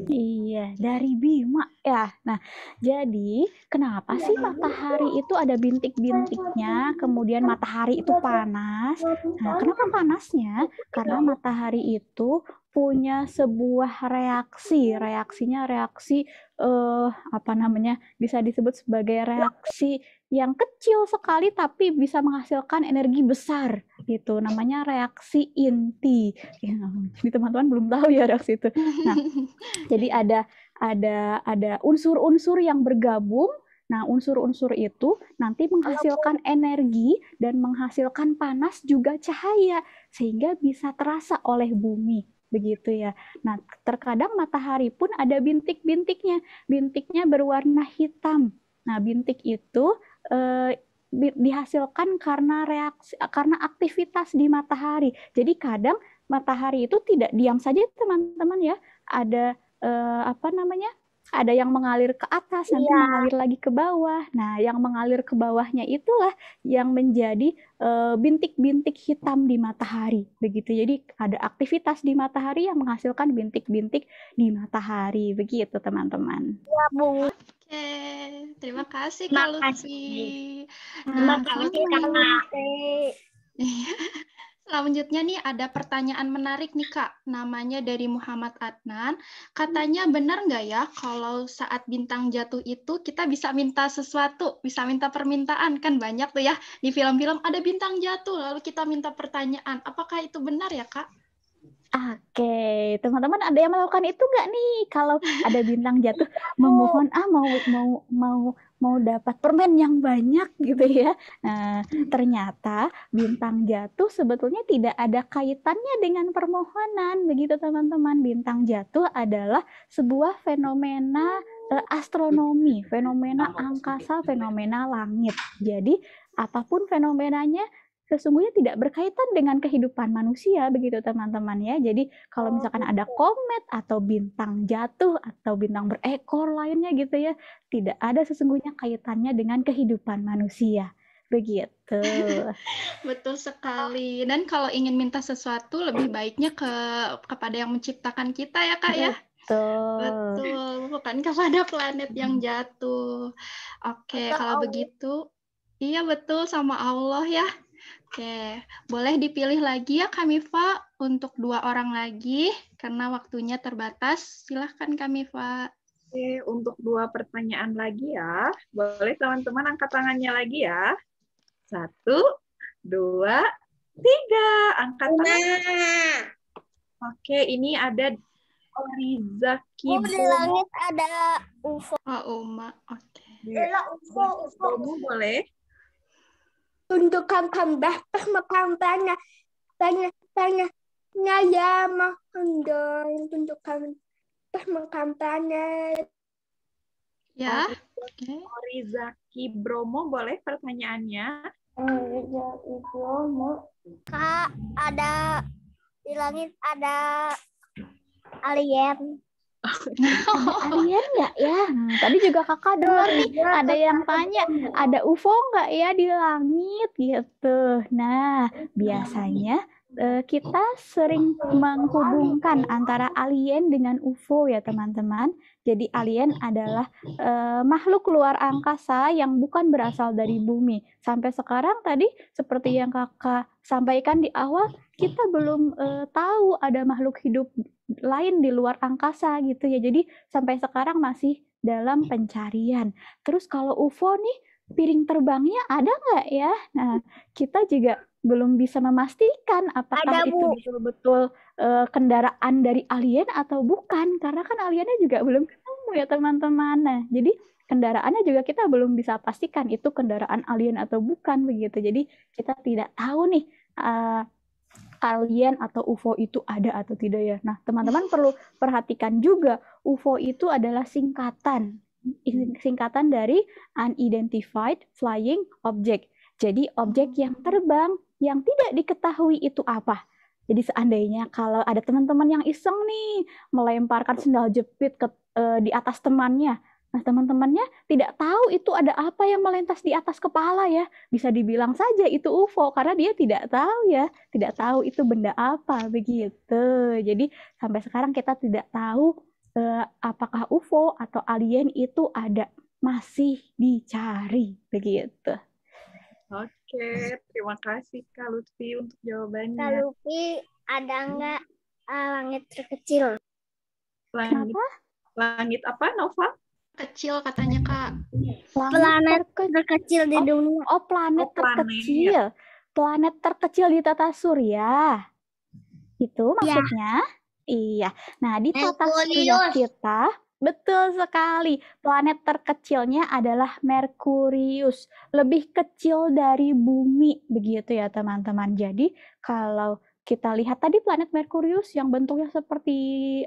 Iya, dari Bima ya. Nah, jadi kenapa sih matahari itu ada bintik-bintiknya, kemudian matahari itu panas? Nah, kenapa panasnya? Karena matahari itu punya sebuah reaksi, reaksinya reaksi apa namanya? Bisa disebut sebagai reaksi yang kecil sekali tapi bisa menghasilkan energi besar gitu. Namanya reaksi inti. Ya, jadi teman-teman belum tahu ya reaksi itu. Nah, jadi ada unsur-unsur yang bergabung. Nah, unsur-unsur itu nanti menghasilkan energi dan menghasilkan panas juga cahaya sehingga bisa terasa oleh bumi. Begitu ya. Nah, terkadang matahari pun ada bintik-bintiknya. Bintiknya berwarna hitam. Nah, bintik itu dihasilkan karena aktivitas di matahari. Jadi kadang matahari itu tidak diam saja, teman-teman ya. Ada apa namanya? Ada yang mengalir ke atas, nanti mengalir lagi ke bawah. Nah, yang mengalir ke bawahnya itulah yang menjadi bintik-bintik hitam di matahari. Begitu. Jadi ada aktivitas di matahari yang menghasilkan bintik-bintik di matahari. Begitu, teman-teman. Ya, Bu. Oke, terima kasih Kak Lutfi. Terima Nah, kalau kasih, Kak. selanjutnya nih ada pertanyaan menarik nih Kak, namanya dari Muhammad Adnan. Katanya benar nggak ya kalau saat bintang jatuh itu kita bisa minta sesuatu, bisa minta permintaan, kan banyak tuh ya di film-film ada bintang jatuh lalu kita minta pertanyaan. Apakah itu benar ya Kak? Oke, teman-teman ada yang melakukan itu nggak nih? Kalau ada bintang jatuh, memohon mau dapat permen yang banyak gitu ya. Nah, ternyata bintang jatuh sebetulnya tidak ada kaitannya dengan permohonan, begitu teman-teman. Bintang jatuh adalah sebuah fenomena astronomi, fenomena angkasa, fenomena langit. Jadi apapun fenomenanya sesungguhnya tidak berkaitan dengan kehidupan manusia, begitu teman-teman ya. Jadi kalau misalkan ada komet atau bintang jatuh atau bintang berekor lainnya gitu ya, tidak ada sesungguhnya kaitannya dengan kehidupan manusia. Begitu. Betul sekali. Dan kalau ingin minta sesuatu lebih baiknya kepada yang menciptakan kita ya Kak ya. Betul, bukan kepada planet yang jatuh. Oke, kalau begitu, iya betul sama Allah ya. Oke, boleh dipilih lagi ya Kamifa untuk 2 orang lagi karena waktunya terbatas. Silahkan Kamifa. Oke, untuk 2 pertanyaan lagi ya. Boleh teman-teman angkat tangannya lagi ya. 1, 2, 3. Angkat tangan. Oke, ini ada Oriza Kibo. Di langit ada UFO. Oh, Uma. Oke. UFO boleh? Tunjukkan tambah permakampannya. Tanya ya, mohon dong. Tunjukkan permukaan planet. Ya, oke. Orizaki Bromo, boleh pertanyaannya? Kak, ada di langit ada alien. Alien nggak ya? Nah, tadi juga kakak dengar nih, ada yang tanya, ada UFO nggak ya di langit gitu. Nah, biasanya kita sering menghubungkan antara alien dengan UFO ya teman-teman. Jadi alien adalah makhluk luar angkasa yang bukan berasal dari bumi. Sampai sekarang tadi seperti yang kakak sampaikan di awal, kita belum tahu ada makhluk hidup lain di luar angkasa gitu ya. Jadi sampai sekarang masih dalam pencarian. Terus kalau UFO nih, piring terbangnya ada nggak ya? Nah, kita juga belum bisa memastikan apakah Ada, itu Bu. betul-betul kendaraan dari alien atau bukan. Karena kan aliennya juga belum ketemu ya teman-teman. Nah, jadi kendaraannya juga kita belum bisa pastikan itu kendaraan alien atau bukan begitu. Jadi kita tidak tahu nih alien atau UFO itu ada atau tidak ya. Nah, teman-teman perlu perhatikan juga UFO itu adalah singkatan dari Unidentified Flying Object. Jadi objek yang terbang yang tidak diketahui itu apa. Jadi seandainya kalau ada teman-teman yang iseng nih melemparkan sendal jepit di atas temannya, nah teman-temannya tidak tahu itu ada apa yang melintas di atas kepala ya. Bisa dibilang saja itu UFO karena dia tidak tahu ya, tidak tahu itu benda apa begitu. Jadi sampai sekarang kita tidak tahu apakah UFO atau alien itu ada, masih dicari begitu. Oke, terima kasih Kak Lutfi untuk Kak jawabannya. Lutfi, ada nggak langit terkecil? Langit, langit apa, Nova? Kecil katanya Kak. Planet terkecil di dunia. Oh, planet Oh, planet. terkecil. Planet terkecil di tata surya. Itu maksudnya? Iya. Nah, di tata surya kita, betul sekali. Planet terkecilnya adalah Merkurius. Lebih kecil dari bumi, begitu ya teman-teman. Jadi, kalau kita lihat tadi planet Merkurius yang bentuknya seperti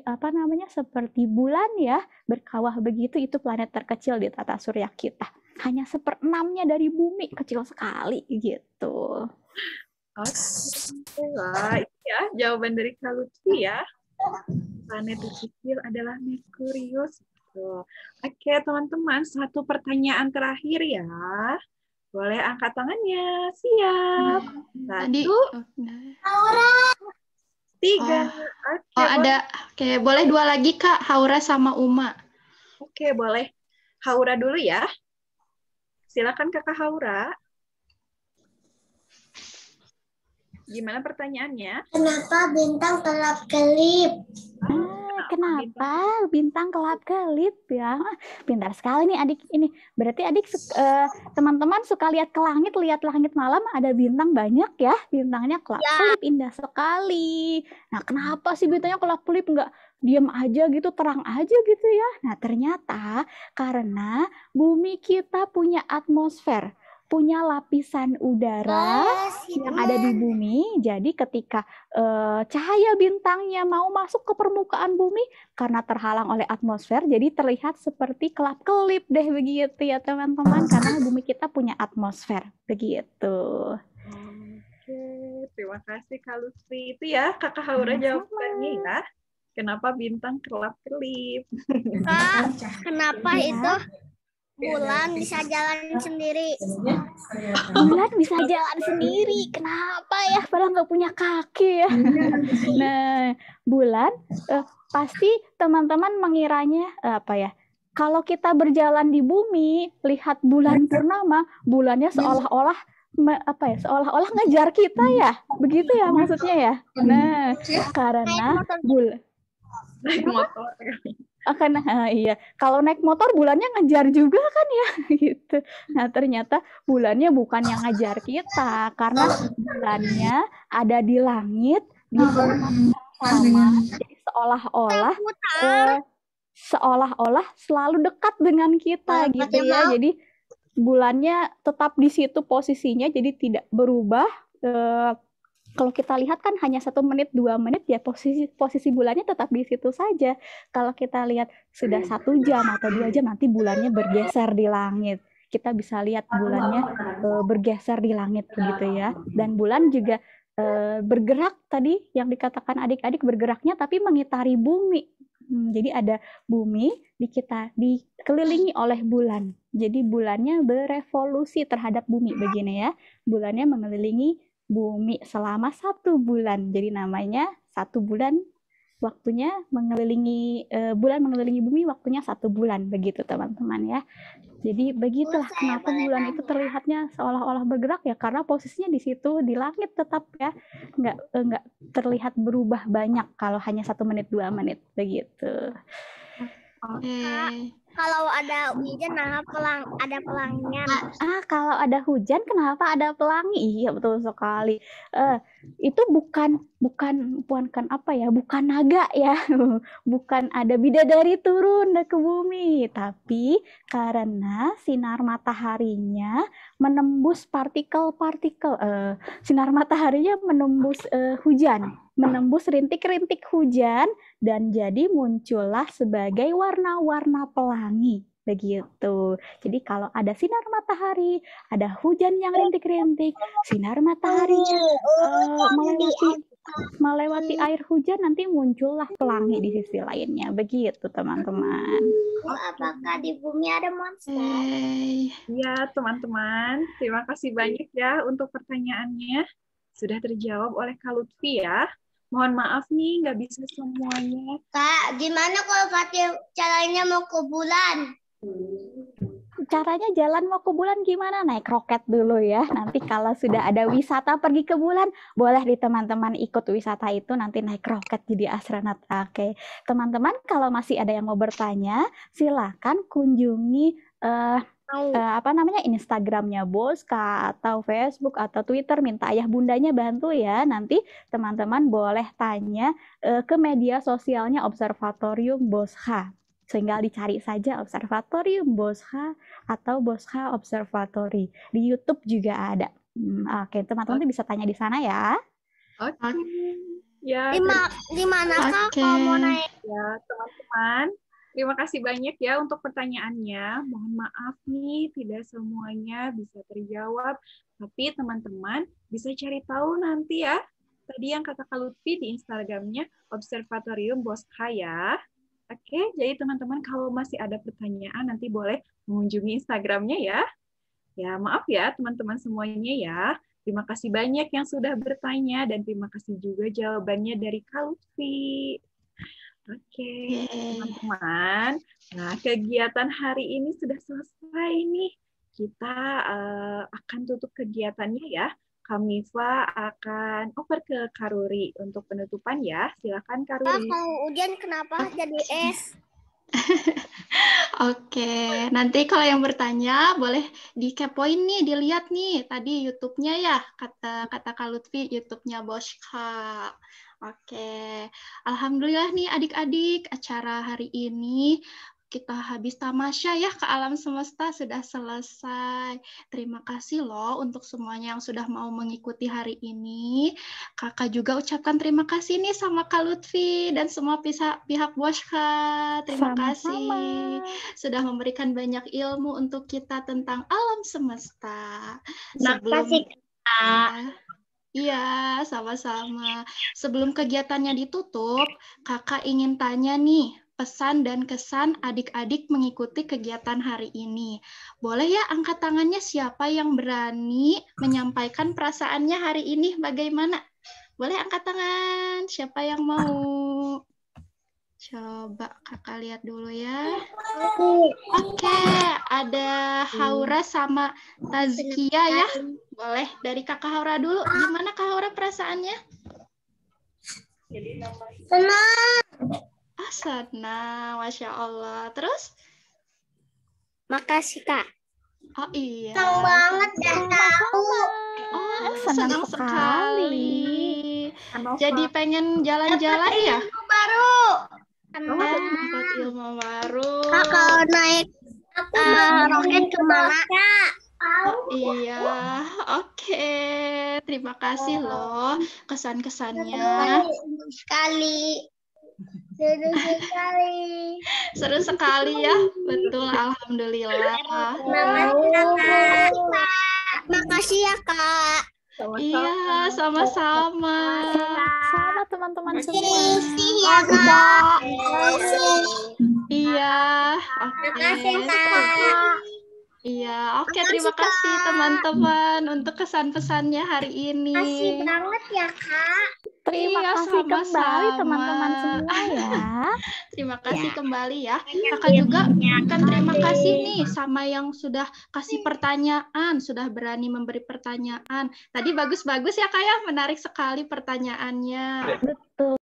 seperti bulan ya, berkawah begitu, itu planet terkecil di tata surya kita. Hanya 1/6-nya dari bumi, kecil sekali gitu. Oke, wah, itu ya jawaban dari Kak Lutfi ya. Planet terkecil adalah Merkurius. Oke, teman-teman, satu pertanyaan terakhir ya. Boleh angkat tangannya. Siap. Tadi. 1, 3. Oke, ada. Oke, boleh 2 lagi Kak, Haura sama Uma. Oke, boleh. Haura dulu ya. Silakan Kakak Haura. Gimana pertanyaannya? Kenapa bintang kelap-kelip? Kenapa bintang kelap-kelip ya? Pintar sekali nih adik ini. Berarti adik teman-teman suka lihat ke langit, lihat langit malam ada bintang banyak ya. Bintangnya kelap-kelip, indah sekali. Nah, kenapa sih bintangnya kelap-kelip, nggak diam aja gitu, terang aja gitu ya? Nah, ternyata karena bumi kita punya atmosfer, punya lapisan udara yang ada di bumi. Jadi ketika cahaya bintangnya mau masuk ke permukaan bumi, karena terhalang oleh atmosfer, jadi terlihat seperti kelap-kelip deh begitu ya teman-teman, karena bumi kita punya atmosfer begitu. Oke, terima kasih Kak Lutfi. Itu ya Kakak Haura jawabannya ya. Kenapa bintang kelap-kelip? Kak, kenapa itu bulan bisa jalan sendiri? Bulan bisa jalan sendiri. Kenapa ya? Padahal nggak punya kaki ya. Nah, bulan pasti teman-teman mengiranya kalau kita berjalan di bumi, lihat bulan purnama, bulannya seolah-olah seolah-olah ngejar kita ya. Begitu ya maksudnya ya. Nah, karena bulan naik motor. Iya, kalau naik motor bulannya ngejar juga kan ya gitu. Nah, ternyata bulannya bukan yang ngejar kita, karena bulannya ada di langit di tempat yang sama. Jadi seolah-olah selalu dekat dengan kita gitu ya. Jadi bulannya tetap di situ posisinya, jadi tidak berubah Kalau kita lihat kan hanya 1 menit, 2 menit ya posisi bulannya tetap di situ saja. Kalau kita lihat sudah 1 jam atau 2 jam nanti bulannya bergeser di langit. Kita bisa lihat bulannya bergeser di langit begitu ya. Dan bulan juga bergerak tadi yang dikatakan adik-adik bergeraknya tapi mengitari bumi. Jadi ada bumi dikelilingi oleh bulan. Jadi bulannya berevolusi terhadap bumi begini ya. Bulannya mengelilingi bumi selama 1 bulan. Jadi namanya 1 bulan waktunya mengelilingi bulan mengelilingi bumi waktunya 1 bulan begitu teman-teman ya. Jadi begitulah kenapa bulan itu terlihatnya seolah-olah bergerak ya karena posisinya di situ di langit tetap ya. Nggak terlihat berubah banyak kalau hanya 1 menit 2 menit begitu. Kalau ada hujan, ada pelanginya. Kalau ada hujan, kenapa ada pelangi? Iya, betul sekali. Itu bukan apa ya? Bukan naga ya, bukan ada bidadari turun ke bumi, tapi karena sinar mataharinya menembus partikel-partikel. Sinar mataharinya menembus hujan, menembus rintik-rintik hujan. Dan jadi muncullah sebagai warna-warna pelangi begitu. Jadi kalau ada sinar matahari, ada hujan yang rintik-rintik, sinar mataharinya melewati air hujan nanti muncullah pelangi di sisi lainnya begitu teman-teman. Apakah di bumi ada monster? Ya teman-teman, terima kasih banyak ya untuk pertanyaannya. Sudah terjawab oleh Kak Lutfi ya. Mohon maaf nih, nggak bisa semuanya. Kak, gimana kalau Fatih caranya mau ke bulan? Caranya jalan mau ke bulan gimana? Naik roket dulu ya. Nanti kalau sudah ada wisata pergi ke bulan, boleh di teman-teman ikut wisata itu nanti naik roket jadi astronot. Oke. Teman-teman kalau masih ada yang mau bertanya, silakan kunjungi Instagramnya Boska atau Facebook atau Twitter, minta ayah bundanya bantu ya. Nanti teman-teman boleh tanya ke media sosialnya Observatorium Boscha. Sehingga dicari saja Observatorium Boscha atau Boscha Observatory. Di YouTube juga ada. Oke, teman-teman bisa tanya di sana ya. Oke. Ya. Di manakah kalau mau naik? Ya, teman-teman. Terima kasih banyak ya untuk pertanyaannya. Mohon maaf nih, tidak semuanya bisa terjawab. Tapi teman-teman bisa cari tahu nanti ya. Tadi yang kata Kak Lutfi di Instagramnya Observatorium Boscha ya. Oke, jadi teman-teman kalau masih ada pertanyaan nanti boleh mengunjungi Instagramnya ya. Ya, maaf ya teman-teman semuanya ya. Terima kasih banyak yang sudah bertanya dan terima kasih juga jawabannya dari Kak Lutfi. Oke, teman-teman. Nah, kegiatan hari ini sudah selesai nih. Kita akan tutup kegiatannya ya. Kamifa akan over ke Karuri untuk penutupan ya. Silakan Karuri. Kalau hujan kenapa jadi es? Oke, nanti kalau yang bertanya boleh dikepoin nih, dilihat nih tadi YouTube-nya ya, kata Kak Lutfi, YouTube-nya Boscha. Oke, alhamdulillah nih adik-adik, acara hari ini kita habis tamasya ya ke alam semesta sudah selesai. Terima kasih loh untuk semuanya yang sudah mau mengikuti hari ini. Kakak juga ucapkan terima kasih nih sama Kak Lutfi dan semua pihak Boscha. Terima kasih sudah memberikan banyak ilmu untuk kita tentang alam semesta. Terima kasih, Kak. Iya, sama-sama. Sebelum kegiatannya ditutup, kakak ingin tanya nih, pesan dan kesan adik-adik mengikuti kegiatan hari ini. Boleh ya angkat tangannya siapa yang berani menyampaikan perasaannya hari ini bagaimana? Boleh angkat tangan, siapa yang mau? Coba kakak lihat dulu ya. Oke, ada Haura sama Tazkia ya. Boleh dari kakak Haura dulu. Gimana kak Haura perasaannya? Senang. Senang, Masya Allah. Terus? Makasih, Kak. Oh iya. Senang banget dan tahu. Oh, senang sekali. Jadi pengen jalan-jalan ya? Ilmu baru. Dapat ilmu baru. Kak, kalau naik roket kemana, Kak? Oh, iya, oke. Terima kasih loh kesan-kesannya. Sekali. Seru sekali. Seru sekali ya, betul. Alhamdulillah. Makasih ya, Kak. Iya, sama-sama. Sama teman-teman semua. Makasih ya, Kak. Iya, oke. Makasih, Kak. Iya, oke. Terima kasih teman-teman untuk kesan-pesannya hari ini. Makasih banget ya, Kak. Terima Iya, kasih kembali sama-sama. teman-teman semua ya. Terima kasih kembali ya. Kakak juga kan terima kasih nih sama yang sudah kasih pertanyaan, sudah berani memberi pertanyaan. Tadi bagus-bagus ya Kak ya, menarik sekali pertanyaannya. Betul.